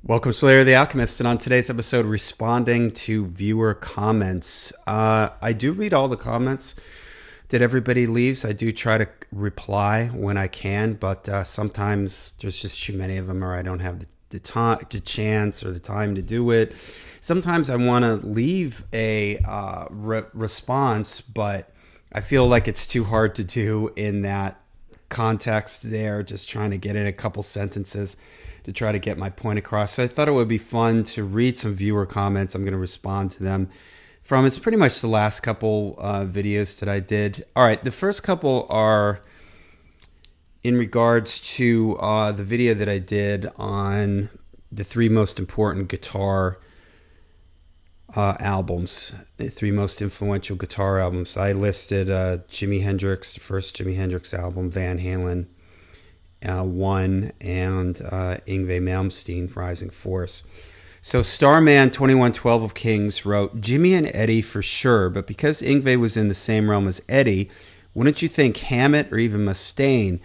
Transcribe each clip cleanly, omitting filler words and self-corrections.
Welcome, Slayer the Alchemist, and on today's episode, responding to viewer comments. I do read all the comments that everybody leaves. I do try to reply when I can, but sometimes there's just too many of them, or I don't have the time, the chance, or the time to do it. Sometimes I want to leave a response, but I feel like it's too hard to do in that context there, just trying to get in a couple sentences to try to get my point across. So I thought it would be fun to read some viewer comments. I'm going to respond to them from, it's pretty much the last couple videos that I did. All right, the first couple are in regards to the video that I did on the three most important guitar albums, the three most influential guitar albums. I listed Jimi Hendrix, the first Jimi Hendrix album, Van Halen, One, and Yngwie Malmsteen, Rising Force. So Starman 2112 of Kings wrote, Jimmy and Eddie for sure, but because Yngwie was in the same realm as Eddie, wouldn't you think Hammett or even Mustaine?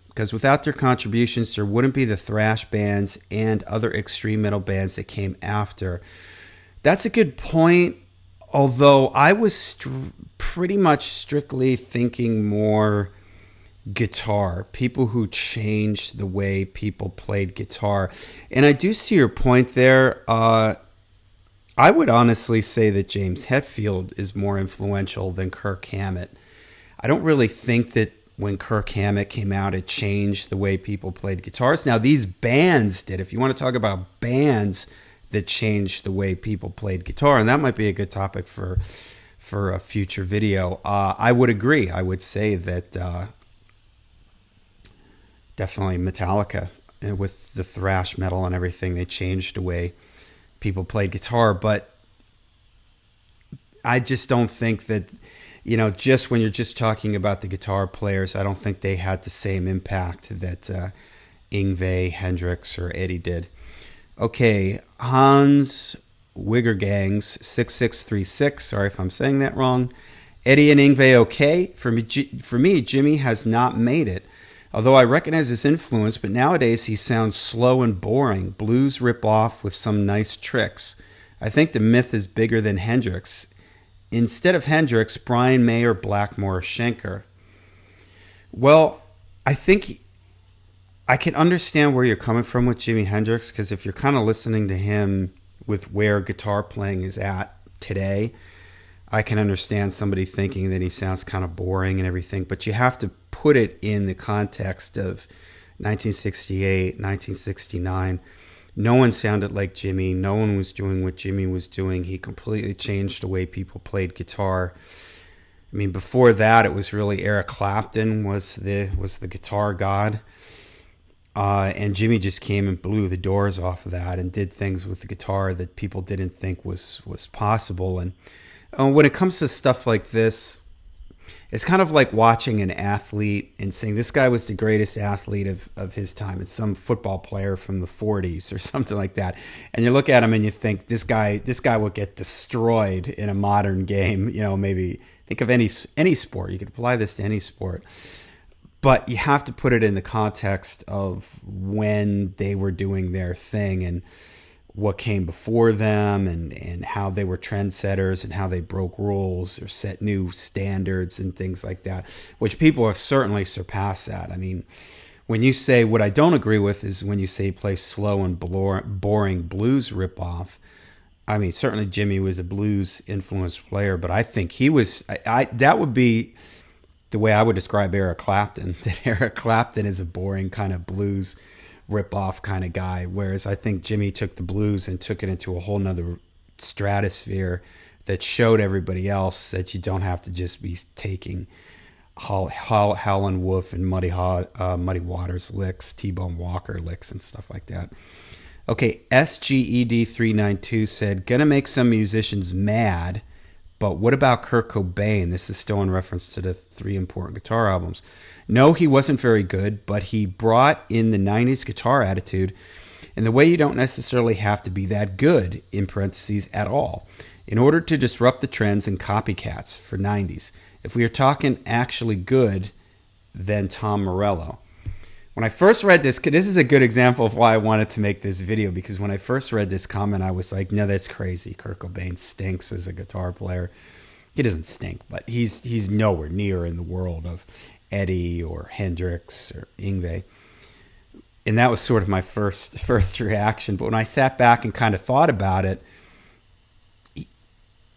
Because without their contributions, there wouldn't be the thrash bands and other extreme metal bands that came after. That's a good point, although I was pretty much strictly thinking more guitar, people who changed the way people played guitar. And I do see your point there. I would honestly say that James Hetfield is more influential than Kirk Hammett. I don't really think that when Kirk Hammett came out, it changed the way people played guitars. Now, these bands did. If you want to talk about bands that changed the way people played guitar, and that might be a good topic for a future video, I would agree. I would say that definitely Metallica, with the thrash metal and everything, they changed the way people played guitar. But I just don't think that, just when you're just talking about the guitar players, I don't think they had the same impact that Yngwie, Hendrix, or Eddie did. Okay, Hans Wiggergangs 6636. Sorry if I'm saying that wrong. Eddie and Yngwie, okay. For me, Jimmy has not made it. Although I recognize his influence, but nowadays he sounds slow and boring. Blues rip off with some nice tricks. I think the myth is bigger than Hendrix. Instead of Hendrix, Brian May or Blackmore or Schenker. Well, I think I can understand where you're coming from with Jimi Hendrix, because if you're kind of listening to him with where guitar playing is at today, I can understand somebody thinking that he sounds kind of boring and everything, but you have to put it in the context of 1968, 1969. No one sounded like Jimmy. No one was doing what Jimmy was doing. He completely changed the way people played guitar. I mean, before that, it was really Eric Clapton was the guitar god. And Jimmy just came and blew the doors off of that and did things with the guitar that people didn't think was possible. And when it comes to stuff like this, it's kind of like watching an athlete and saying this guy was the greatest athlete of his time. It's some football player from the 40s or something like that. And you look at him and you think this guy would get destroyed in a modern game. Maybe think of any sport. You could apply this to any sport. But you have to put it in the context of when they were doing their thing and what came before them and how they were trendsetters and how they broke rules or set new standards and things like that, which people have certainly surpassed that. I mean, when you say, what I don't agree with is when you say play slow and boring blues ripoff. I mean, certainly Jimmy was a blues influenced player, but I think he was, that would be the way I would describe Eric Clapton, that Eric Clapton is a boring kind of blues rip-off kind of guy, whereas I think Jimmy took the blues and took it into a whole nother stratosphere that showed everybody else that you don't have to just be taking Howlin' Wolf and Muddy Waters licks, T-Bone Walker licks and stuff like that. Okay, SGED392 said, gonna make some musicians mad, but what about Kurt Cobain? This is still in reference to the three important guitar albums. No, he wasn't very good, but he brought in the 90s guitar attitude in the way you don't necessarily have to be that good, in parentheses, at all, in order to disrupt the trends and copycats for 90s. If we are talking actually good, then Tom Morello. When I first read this is a good example of why I wanted to make this video, because when I first read this comment, I was like, no, that's crazy. Kurt Cobain stinks as a guitar player. He doesn't stink, but he's nowhere near in the world of Eddie or Hendrix or Yngwie. And that was sort of my first reaction. But when I sat back and kind of thought about it,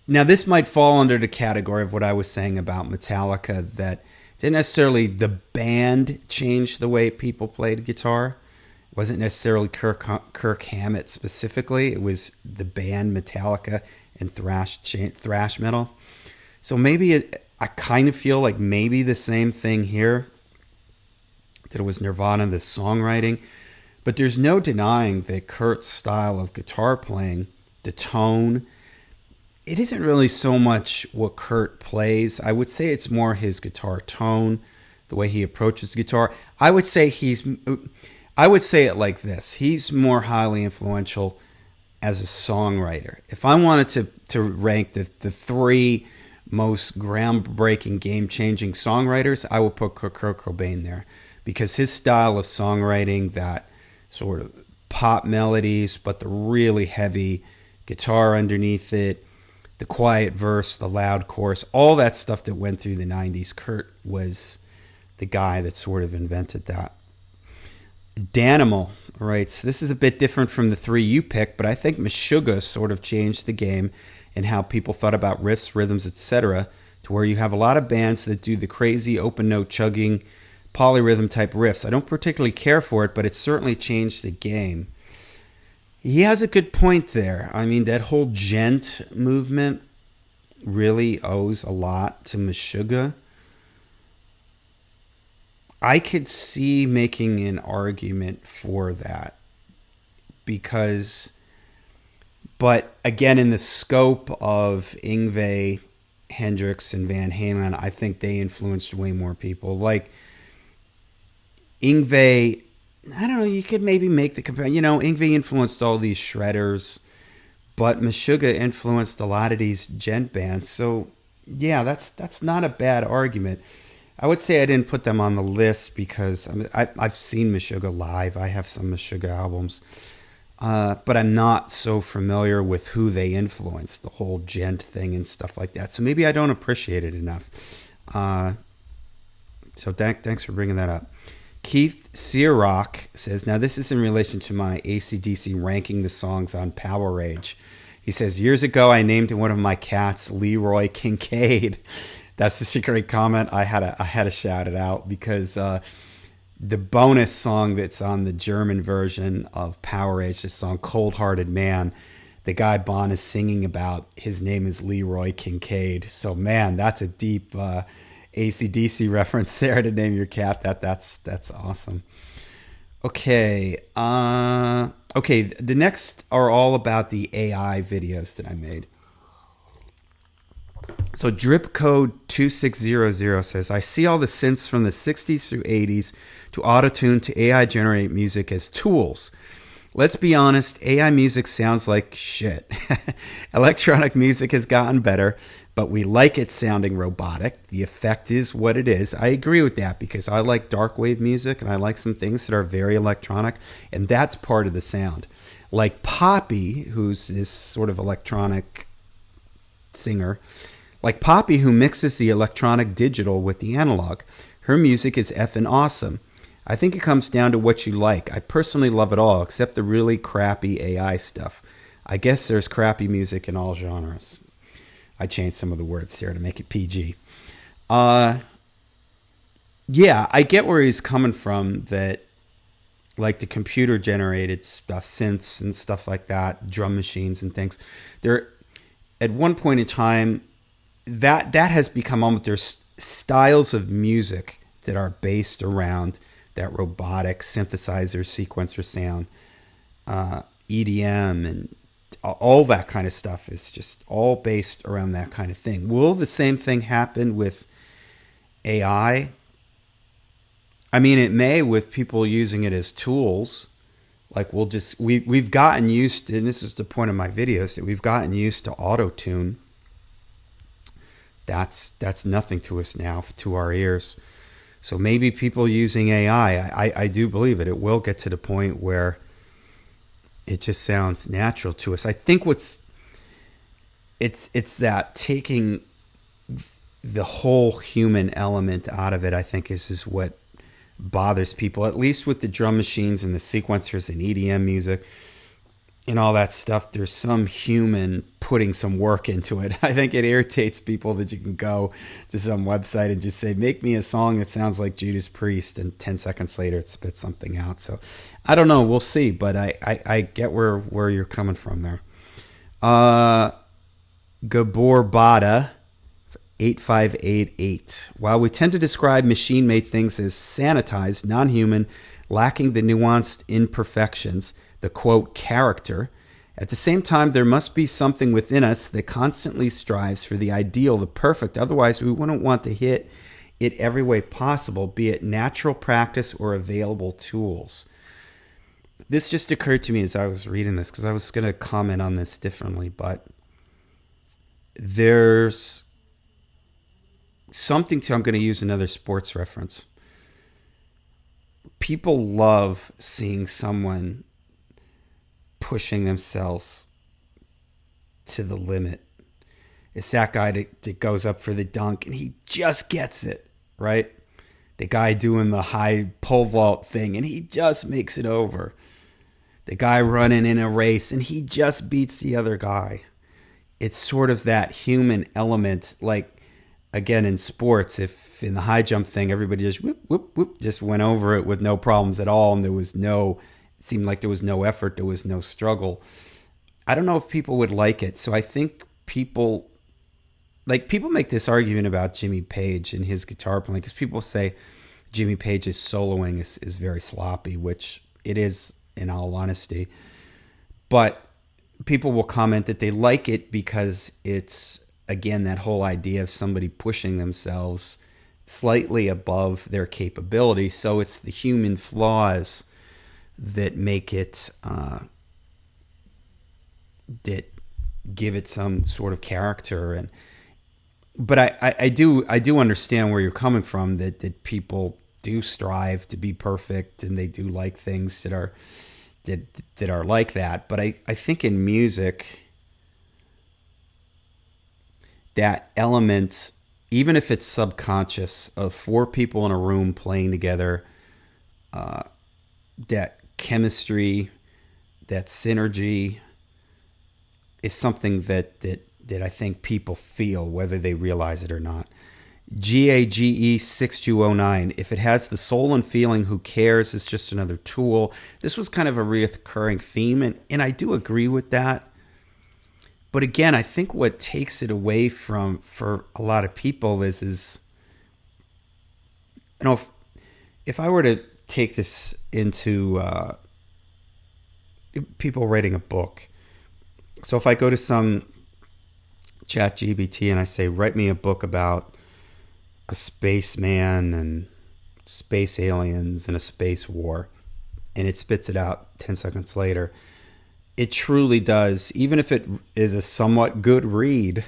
now this might fall under the category of what I was saying about Metallica, that didn't necessarily the band change the way people played guitar. It wasn't necessarily Kirk Hammett specifically. It was the band Metallica and thrash metal. So maybe I kind of feel like maybe the same thing here, that it was Nirvana, the songwriting. But there's no denying that Kurt's style of guitar playing, the tone, it isn't really so much what Kurt plays. I would say it's more his guitar tone, the way he approaches the guitar. I would say it like this. He's more highly influential as a songwriter. If I wanted to rank the three most groundbreaking, game-changing songwriters, I would put Kurt Cobain there, because his style of songwriting, that sort of pop melodies, but the really heavy guitar underneath it, the quiet verse, the loud chorus, all that stuff that went through the 90s, Kurt was the guy that sort of invented that. Danimal writes, this is a bit different from the three you picked, but I think Meshuggah sort of changed the game and how people thought about riffs, rhythms, etc., to where you have a lot of bands that do the crazy open note chugging, polyrhythm type riffs. I don't particularly care for it, but it certainly changed the game. He has a good point there. I mean, that whole djent movement really owes a lot to Meshuggah. I could see making an argument for that, but again, in the scope of Yngwie, Hendrix, and Van Halen, I think they influenced way more people. Like Yngwie, I don't know, you could maybe make the comparison. Yngwie influenced all these shredders, but Meshuggah influenced a lot of these djent bands. So, yeah, that's not a bad argument. I would say I didn't put them on the list because I've seen Meshuggah live. I have some Meshuggah albums. But I'm not so familiar with who they influenced, the whole djent thing and stuff like that. So maybe I don't appreciate it enough. So thanks for bringing that up. Keith Searock says, now this is in relation to my AC/DC ranking the songs on Power Rage. He says, years ago I named one of my cats Leroy Kincaid. That's such a great comment. I had to shout it out because the bonus song that's on the German version of Power Rage, this song Cold Hearted Man, the guy Bon is singing about, his name is Leroy Kincaid. So man, that's a deep AC/DC reference there to name your cat. That's awesome. Okay. The next are all about the AI videos that I made. So Drip Code 2600 says, I see all the synths from the 60s through 80s to autotune to AI generate music as tools. Let's be honest, AI music sounds like shit. Electronic music has gotten better, but we like it sounding robotic. The effect is what it is. I agree with that because I like dark wave music and I like some things that are very electronic, and that's part of the sound. Like Poppy, who's this sort of electronic singer, like Poppy, who mixes the electronic digital with the analog. Her music is effing awesome. I think it comes down to what you like. I personally love it all, except the really crappy AI stuff. I guess there's crappy music in all genres. I changed some of the words here to make it PG. Yeah, I get where he's coming from, that like the computer-generated stuff, synths and stuff like that, drum machines and things. They're, at one point in time, that has become almost, there's styles of music that are based around that robotic synthesizer sequencer sound, EDM and all that kind of stuff is just all based around that kind of thing. Will the same thing happen with AI? I mean, it may, with people using it as tools. Like we've gotten used to, and this is the point of my videos, that we've gotten used to auto-tune. That's nothing to us now, to our ears. So maybe people using AI, I do believe it. It will get to the point where it just sounds natural to us. I think it's that taking the whole human element out of it, I think is what bothers people, at least with the drum machines and the sequencers and EDM music and all that stuff. There's some human putting some work into it. I think it irritates people that you can go to some website and just say, make me a song that sounds like Judas Priest, and 10 seconds later it spits something out. So I don't know, we'll see, but I get where you're coming from there. Gabor Bada 8588. While we tend to describe machine-made things as sanitized, non-human, lacking the nuanced imperfections, the quote character, at the same time there must be something within us that constantly strives for the ideal, the perfect. Otherwise we wouldn't want to hit it every way possible, be it natural practice or available tools. This just occurred to me as I was reading this, because I was going to comment on this differently, but there's something to, I'm going to use another sports reference. People love seeing someone pushing themselves to the limit. It's that guy that goes up for the dunk and he just gets it, right? The guy doing the high pole vault thing and he just makes it over. The guy running in a race and he just beats the other guy. It's sort of that human element, like, again, in sports, if in the high jump thing, everybody just whoop, whoop, whoop, just went over it with no problems at all, and it seemed like there was no effort, there was no struggle. I don't know if people would like it. So I think people make this argument about Jimmy Page and his guitar playing, because people say Jimmy Page's soloing is very sloppy, which it is in all honesty. But people will comment that they like it because it's, again, that whole idea of somebody pushing themselves slightly above their capability. So it's the human flaws that make it, that give it some sort of character. But I do understand where you're coming from, that people do strive to be perfect and they do like things that are like that. But I think in music, that element, even if it's subconscious, of four people in a room playing together, that chemistry, that synergy is something that I think people feel, whether they realize it or not. GAGE6209, if it has the soul and feeling, who cares? It's just another tool. This was kind of a recurring theme, and I do agree with that. But again, I think what takes it away for a lot of people is if I were to take this into people writing a book. So if I go to some chat GBT and I say, write me a book about a spaceman and space aliens and a space war, and it spits it out 10 seconds later, it truly does. Even if it is a somewhat good read,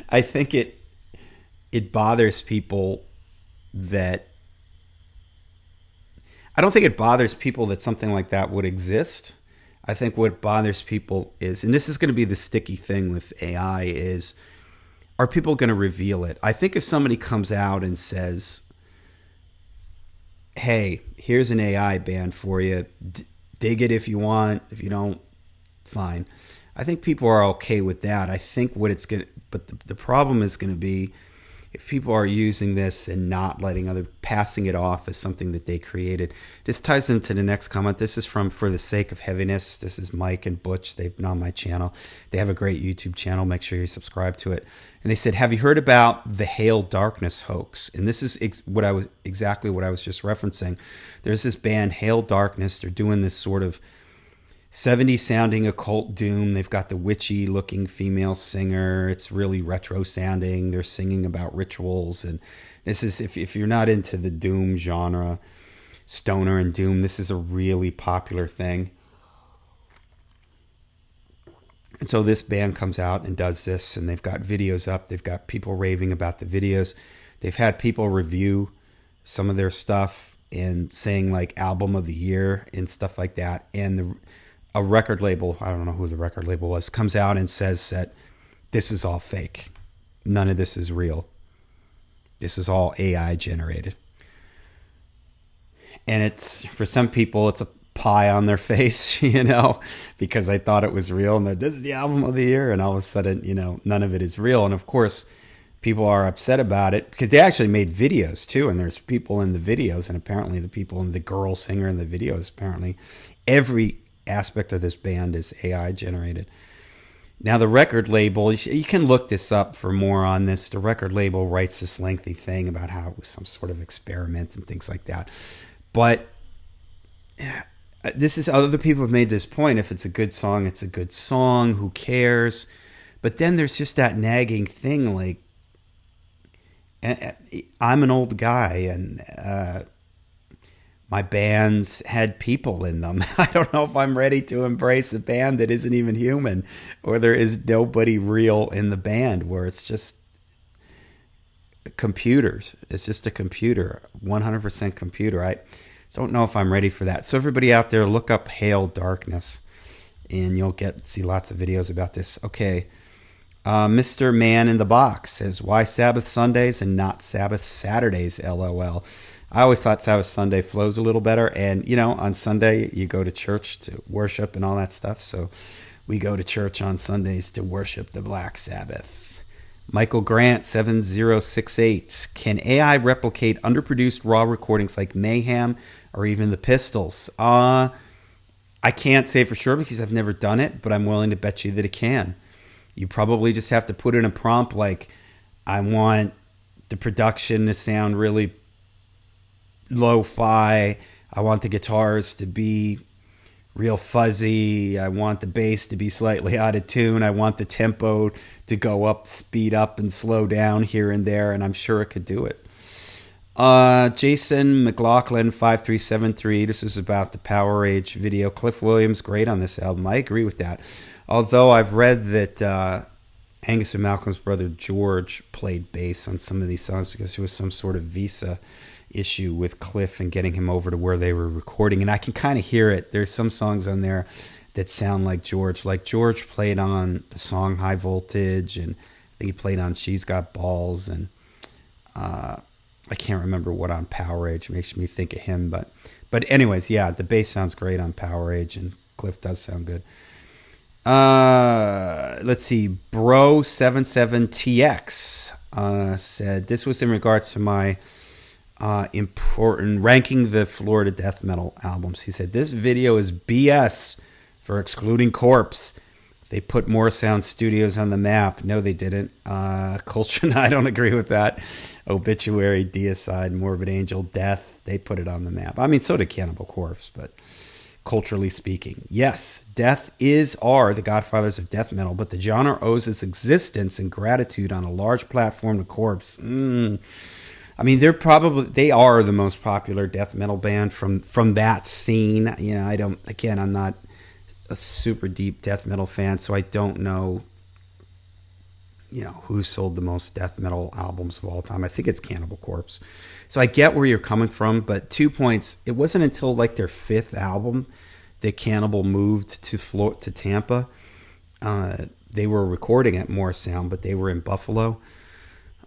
I think it bothers people that... I don't think it bothers people that something like that would exist. I think what bothers people is, and this is going to be the sticky thing with AI, is, are people going to reveal it? I think if somebody comes out and says, hey, here's an AI band for you, dig it if you want, if you don't, fine. I think people are okay with that. I think what it's going to, but the problem is going to be if people are using this and not passing it off as something that they created. This ties into the next comment. This is from For the Sake of Heaviness. This is Mike and Butch. They've been on my channel. They have a great YouTube channel. Make sure you subscribe to it. And they said, have you heard about the Hail Darkness hoax? And this is exactly what I was just referencing. There's this band, Hail Darkness. They're doing this sort of 70s sounding occult doom. They've got the witchy looking female singer. It's really retro sounding. They're singing about rituals. And this is, if you're not into the doom genre, stoner and doom, this is a really popular thing. And so this band comes out and does this, and they've got videos up. They've got people raving about the videos. They've had people review some of their stuff and saying like album of the year and stuff like that. And a record label, I don't know who the record label was, comes out and says that this is all fake. None of this is real. This is all AI generated. And it's, for some people, it's a pie on their face, because I thought it was real. And this is the album of the year. And all of a sudden, none of it is real. And of course, people are upset about it because they actually made videos too. And there's people in the videos. And apparently the people in the girl singer in the videos, apparently every aspect of this band is AI generated. Now, the record label, you can look this up for more on this. The record label writes this lengthy thing about how it was some sort of experiment and things like that. But this is, other people have made this point. If it's a good song, it's a good song. Who cares? But then there's just that nagging thing, like, I'm an old guy and my bands had people in them. I don't know if I'm ready to embrace a band that isn't even human, or there is nobody real in the band, where it's just computers. It's just a computer, 100% computer. I don't know if I'm ready for that. So everybody out there, look up Hail Darkness and you'll see lots of videos about this. Okay. Mr. Man in the Box says, why Sabbath Sundays and not Sabbath Saturdays, LOL. I always thought Sabbath Sunday flows a little better. And, on Sunday, you go to church to worship and all that stuff. So we go to church on Sundays to worship the Black Sabbath. Michael Grant, 7068. Can AI replicate underproduced raw recordings like Mayhem or even the Pistols? I can't say for sure because I've never done it, but I'm willing to bet you that it can. You probably just have to put in a prompt like, I want the production to sound really lo-fi. I want the guitars to be real fuzzy. I want the bass to be slightly out of tune. I want the tempo to go up, speed up, and slow down here and there, and I'm sure it could do it. Jason McLaughlin 5373. This is about the Power Age video. Cliff Williams, great on this album. I agree with that. Although I've read that Angus and Malcolm's brother George played bass on some of these songs because there was some sort of visa issue with Cliff and getting him over to where they were recording. And I can kind of hear it. There's some songs on there that sound like George. Like George played on the song High Voltage, and I think he played on She's Got Balls, and I can't remember what on Power Age. It makes me think of him. But anyways, yeah, the bass sounds great on Power Age, and Cliff does sound good. Let's see. Bro77TX said, this was in regards to my important ranking the Florida death metal albums. He said, this video is BS for excluding Corpse. They put More Sound Studios on the map. No, they didn't. Culture, I don't agree with that. Obituary, Deicide, Morbid Angel, Death, they put it on the map. I mean, so did Cannibal Corpse, but culturally speaking, yes, Death are the godfathers of death metal, but the genre owes its existence and gratitude on a large platform to Corpse. I mean, they are the most popular death metal band from that scene. I'm not a super deep death metal fan, so I don't know, who sold the most death metal albums of all time. I think it's Cannibal Corpse. So I get where you're coming from, but 2 points. It wasn't until like their fifth album that Cannibal moved to Tampa. They were recording at More Sound, but they were in Buffalo.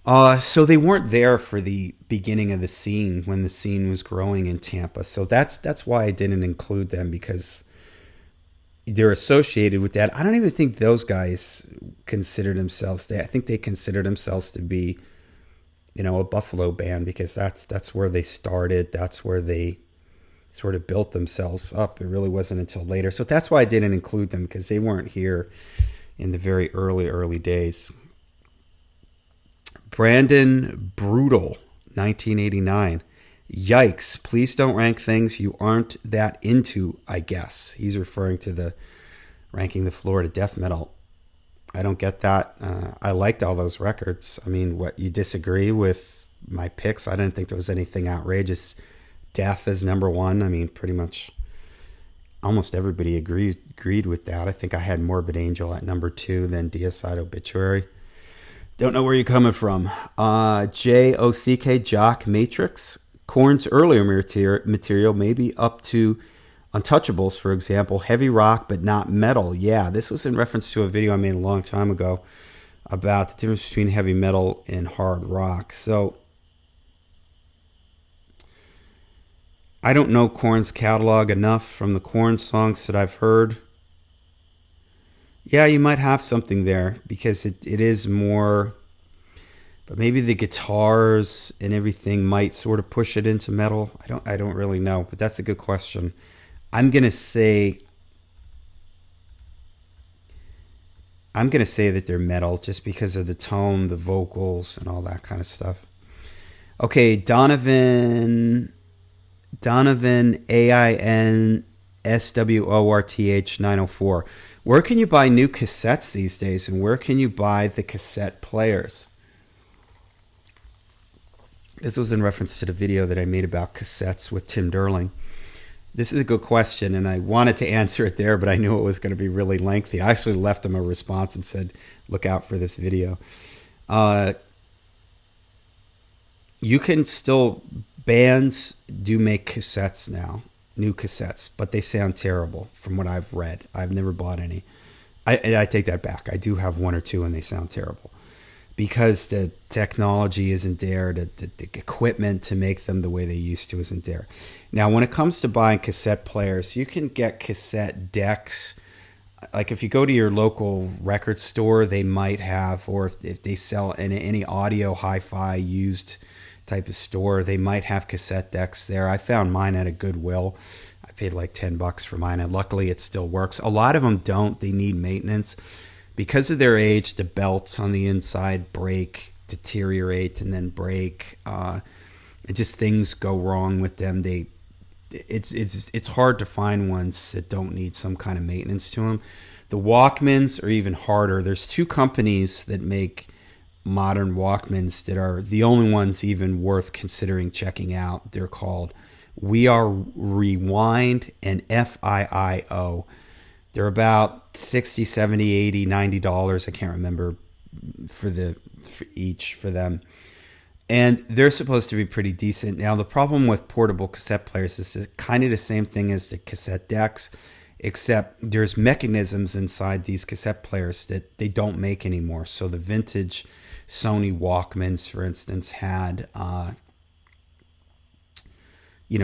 So they weren't there for the beginning of the scene when the scene was growing in Tampa. So that's why I didn't include them, because they're associated with that. I don't even think those guys consider themselves. I think they consider themselves to be, a Buffalo band, because that's where they started. That's where they sort of built themselves up. It really wasn't until later. So that's why I didn't include them, because they weren't here in the very early days. Brandon Brutal, 1989. Yikes, please don't rank things you aren't that into, I guess. He's referring to the ranking the Florida death metal. I don't get that. I liked all those records. I mean, what, you disagree with my picks? I didn't think there was anything outrageous. Death is number one. I mean, pretty much almost everybody agreed with that. I think I had Morbid Angel at number 2, then Deicide, Obituary. Don't know where you're coming from. JOCK Jock Matrix. Korn's earlier material, maybe up to Untouchables, for example, heavy rock but not metal. Yeah, this was in reference to a video I made a long time ago about the difference between heavy metal and hard rock. So I don't know Korn's catalog enough from the Korn songs that I've heard. Yeah, you might have something there because it is more, but maybe the guitars and everything might sort of push it into metal. I don't really know, but that's a good question. I'm gonna say that they're metal just because of the tone, the vocals, and all that kind of stuff. Okay, Donovan AINSWORTH 904. Where can you buy new cassettes these days, and where can you buy the cassette players? This was in reference to the video that I made about cassettes with Tim Derling. This is a good question, and I wanted to answer it there, but I knew it was going to be really lengthy. I actually left him a response and said, look out for this video. You can still, bands do make cassettes now, new cassettes, but they sound terrible from what I've read. I've never bought any. I take that back. I do have one or two, and they sound terrible because the technology isn't there, the equipment to make them the way they used to isn't there. Now, when it comes to buying cassette players, you can get cassette decks. Like if you go to your local record store, they might have, or if they sell in any audio hi-fi used type of store, they might have cassette decks there. I found mine at a Goodwill. I paid like $10 for mine, and luckily it still works. A lot of them don't. They need maintenance. Because of their age, the belts on the inside break, deteriorate, and then break. Just things go wrong with them. It's hard to find ones that don't need some kind of maintenance to them. The Walkmans are even harder. There's two companies that make modern Walkmans that are the only ones even worth considering checking out. They're called We Are Rewind and FIIO. They're about $60, $70, $80, $90. I can't remember for each for them. And they're supposed to be pretty decent. Now, the problem with portable cassette players is kind of the same thing as the cassette decks, except there's mechanisms inside these cassette players that they don't make anymore. So the vintage Sony Walkmans, for instance, had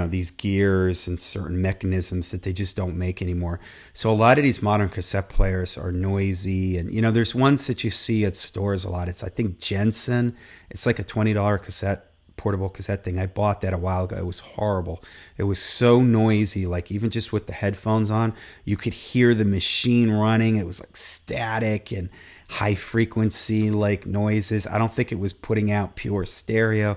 these gears and certain mechanisms that they just don't make anymore. So a lot of these modern cassette players are noisy, and there's ones that you see at stores a lot. It's, I think, Jensen. It's like a $20 portable cassette thing. I bought that a while ago. It was horrible. It was so noisy, like even just with the headphones on, you could hear the machine running. It was like static and high frequency like noises. I don't think it was putting out pure stereo.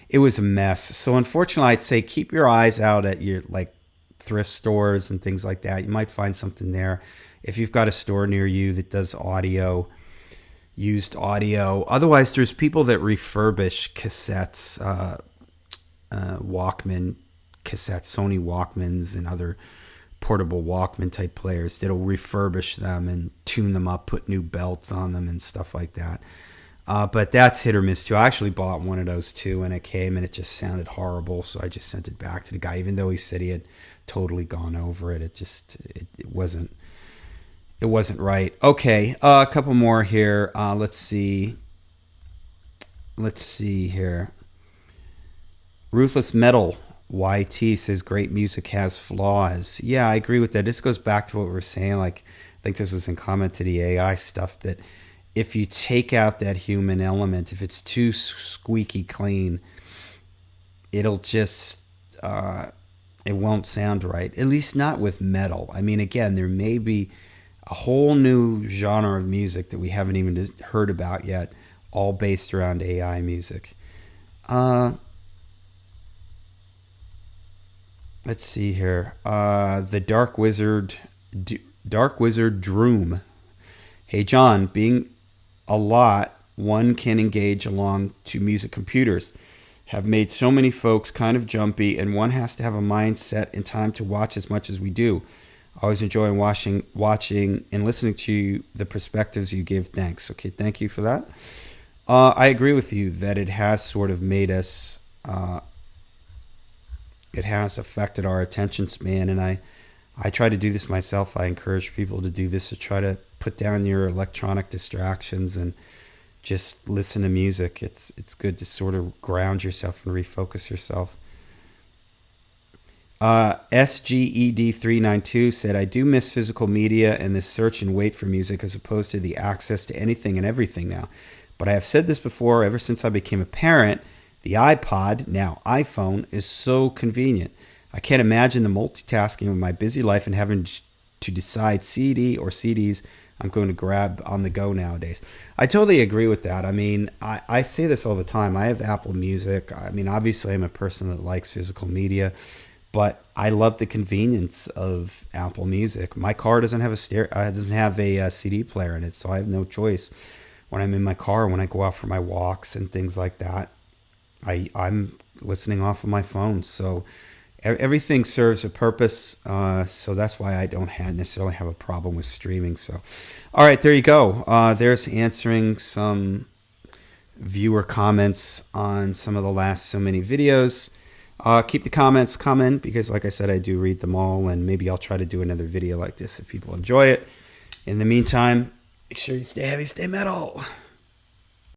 It was a mess. So unfortunately, I'd say keep your eyes out at your like thrift stores and things like that. You might find something there. If you've got a store near you that does audio, used audio. Otherwise, there's people that refurbish cassettes, Walkman cassettes, Sony Walkmans and other portable Walkman type players that'll refurbish them and tune them up, put new belts on them and stuff like that. But that's hit or miss too. I actually bought one of those too, and it came and it just sounded horrible. So I just sent it back to the guy, even though he said he had totally gone over it. It wasn't right. Okay, a couple more here. Let's see here. Ruthless Metal YT says great music has flaws. Yeah, I agree with that. This goes back to what we were saying. Like, I think this was in comment to the AI stuff that if you take out that human element, if it's too squeaky clean, it'll just, it won't sound right. At least not with metal. I mean, again, there may be a whole new genre of music that we haven't even heard about yet, all based around AI music. Let's see here. The Dark Wizard Droom. Hey, John, being a lot, one can engage along to music computers have made so many folks kind of jumpy, and one has to have a mindset and time to watch as much as we do. I always enjoy watching and listening to the perspectives you give. Thanks. Okay, thank you for that. I agree with you that it has sort of made us it has affected our attention span. And I try to do this myself. I encourage people to do this, to try to put down your electronic distractions and just listen to music. It's good to sort of ground yourself and refocus yourself. SGED392 said, I do miss physical media and this search and wait for music as opposed to the access to anything and everything now. But I have said this before, ever since I became a parent, the iPod, now iPhone, is so convenient. I can't imagine the multitasking of my busy life and having to decide CD or CDs I'm going to grab on the go nowadays. I totally agree with that. I mean, I say this all the time. I have Apple Music. I mean, obviously I'm a person that likes physical media, but I love the convenience of Apple Music. My car doesn't have a CD player in it, so I have no choice. When I'm in my car, when I go out for my walks and things like that, I'm listening off of my phone. So everything serves a purpose. So that's why I don't necessarily have a problem with streaming. So, all right, there you go. There's answering some viewer comments on some of the last so many videos. Keep the comments coming because, like I said, I do read them all, and maybe I'll try to do another video like this if people enjoy it. In the meantime, make sure you stay heavy, stay metal.